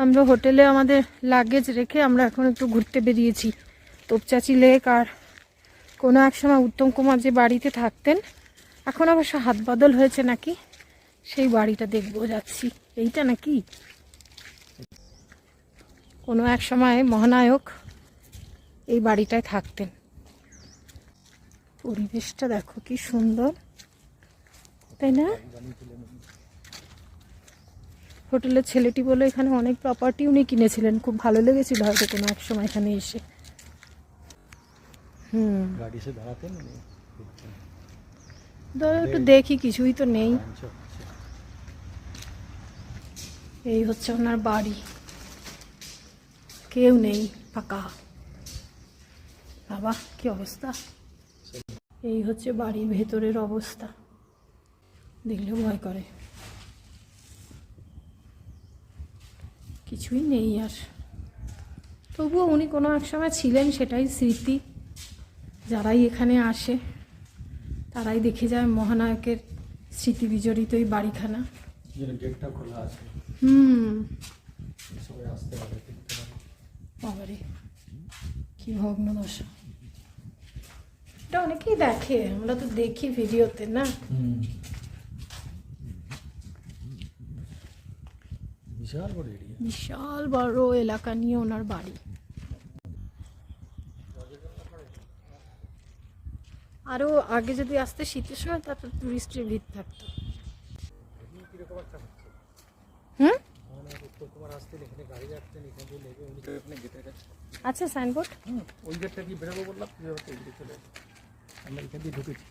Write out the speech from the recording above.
আমরা হোটেলে আমাদের লাগেজ রেখে আমরা এখন একটু ঘুরতে বেরিয়েছি তোপচাঁচি লেক। আর কোনো এক সময় উত্তম কুমার যে বাড়িতে থাকতেন, এখন অবশ্য হাত বদল হয়েছে নাকি, সেই বাড়িটা দেখবো যাচ্ছি। এইটা নাকি কোনো এক সময় মহানায়ক এই বাড়িটায় থাকতেন। পরিবেশটা দেখো কি সুন্দর, তাই না? হোটেলের ছেলেটি বলে এখানে অনেক প্রপার্টি উনি কিনেছিলেন, খুব ভালো লেগেছিল হয়তো কোনো এক সময় এখানে এসে। ধরো একটু দেখি, কিছুই তো নেই। এই হচ্ছে ওনার বাড়ি, কেউ নেই, ফাঁকা। বাবা কি অবস্থা! এই হচ্ছে বাড়ির ভেতরের অবস্থা, দেখলে ভয় করে। কিছুই নেই আর, তবুও উনি কোনো এক সময় ছিলেন, সেটাই স্মৃতি। যারাই এখানে আসে তারাই দেখে যায় মহানায়কের স্মৃতি বিজড়িত এই বাড়িখানা। বাবারে কি ভগ্ন দশা! এটা অনেকেই দেখে, আমরা তো দেখি ভিডিওতে না। বিশাল বড় এলাকা নিয়ে ওনার বাড়ি। আরো আগে যদি আসতে শীতের সময়, তারপর টুরিস্টের ভিড় থাকতো। আচ্ছা, সাইনবোর্ড ওই গেটটা কি বেরোবো বললাম, চলে আমরা এখান দিয়ে ঢুকেছি।